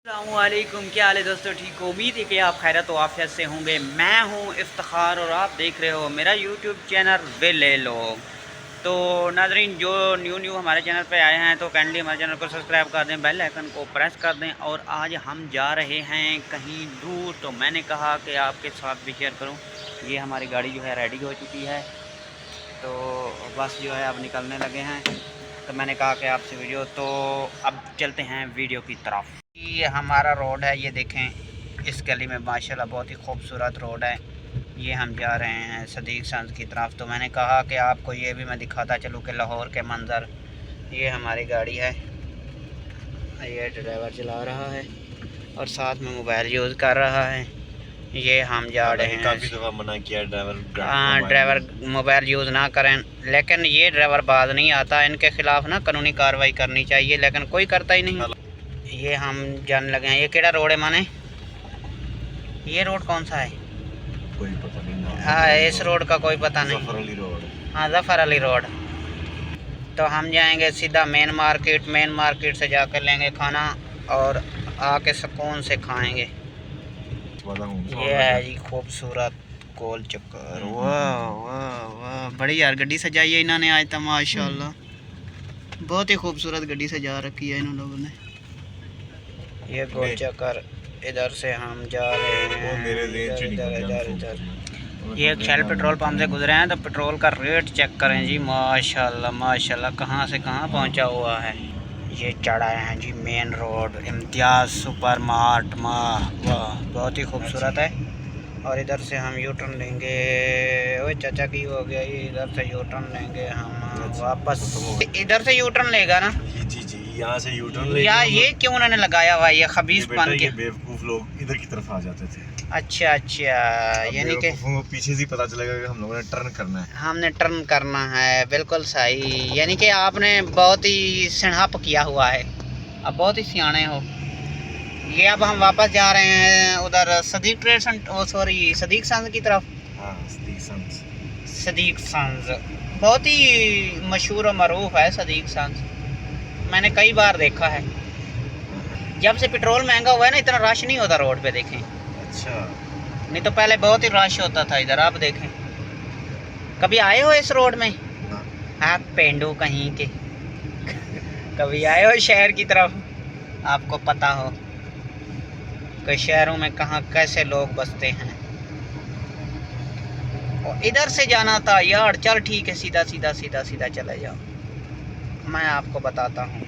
अस्सलामुअलैकुम, क्या हाल है दोस्तों? ठीक हो? उम्मीद है कि आप खैरत व आफियत से होंगे। मैं हूं इफ्तिखार और आप देख रहे हो मेरा यूट्यूब चैनल वेले लोग। तो नाज़रीन, जो न्यू हमारे चैनल पे आए हैं तो काइंडली हमारे चैनल को सब्सक्राइब कर दें, बेल आइकन को प्रेस कर दें। और आज हम जा रहे हैं कहीं दूर, तो मैंने कहा कि आपके साथ भी शेयर करूँ। ये हमारी गाड़ी जो है रेडी हो चुकी है, तो बस जो है अब निकलने लगे हैं। तो मैंने कहा कि आपसे वीडियो, तो अब चलते हैं वीडियो की तरफ। ये हमारा रोड है, ये देखें इस गली में माशाल्लाह बहुत ही खूबसूरत रोड है। ये हम जा रहे हैं सदीक संस की तरफ। तो मैंने कहा कि आपको ये भी मैं दिखाता चलूँ कि लाहौर के मंज़र। ये हमारी गाड़ी है, ये ड्राइवर चला रहा है और साथ में मोबाइल यूज़ कर रहा है। ये हम जा रहे हैं। काफ़ी दफ़ा मना किया ड्राइवर मोबाइल यूज़ ना करें, लेकिन ये ड्राइवर बाज नहीं आता। इनके ख़िलाफ़ ना कानूनी कार्रवाई करनी चाहिए, लेकिन कोई करता ही नहीं। ये हम जाने लगे हैं। ये केड़ा रोड है माने? ये रोड कौन सा है? कोई पता नहीं। हाँ, इस रोड का कोई पता नहीं। ज़फ़र अली रोड। हाँ, ज़फ़र अली रोड। तो हम जाएंगे सीधा मेन मार्केट से जाकर लेंगे खाना और आके सुकून से खाएंगे। ये है जी खूबसूरत गोल चक्कर। वाह वाह वाह, बड़ी यार गड्डी सजाई है इन्होंने आज तो माशाल्लाह। बहुत ही खूबसूरत गड्डी सजा रखी है इन लोगों ने। ये गोल चक्कर, इधर से हम जा रहे हैं इधर। ये शेल पेट्रोल पंप से गुजरे हैं, तो पेट्रोल का रेट चेक करें जी। माशाल्लाह माशाल्लाह, कहाँ से कहाँ पहुँचा हुआ है। ये चढ़ाए हैं जी मेन रोड, इम्तियाज़ सुपर मार्ट। वाह, बहुत ही खूबसूरत है। और इधर से हम यू टर्न लेंगे। ओए चाचा की हो गया, ये इधर से यू टर्न लेंगे हम वापस। इधर से यू टर्न लेगा ना जी, यहाँ से यू टर्न या ये क्यों उन्होंने लगाया हुआ ये खबीसपन के? बेवकूफ़ लोग इधर की तरफ आ जाते थे। अच्छा, यानी कि पीछे से पता चलेगा कि हम लोगों ने टर्न करना है। हमने टर्न करना है, बिल्कुल सही। यानी कि आपने बहुत ही सिणहप किया हुआ है, अब बहुत ही सियाने हो। ये अब हम वापस जा रहे हैं उधर सदीक सदीक संस की तरफ। हाँ, सदीक संस बहुत ही मशहूर और मरूफ है सदीक संस। मैंने कई बार देखा है। जब से पेट्रोल महंगा हुआ है ना, इतना रश नहीं होता रोड पे, देखें। अच्छा, नहीं तो पहले बहुत ही रश होता था इधर, आप देखें। कभी आए हो इस रोड में? आप पेंडू कहीं के कभी आए हो शहर की तरफ? आपको पता हो कि शहरों में कहाँ कैसे लोग बसते हैं। और इधर से जाना था यार, चल ठीक है, सीधा सीधा सीधा सीधा चले जाओ, मैं आपको बताता हूँ।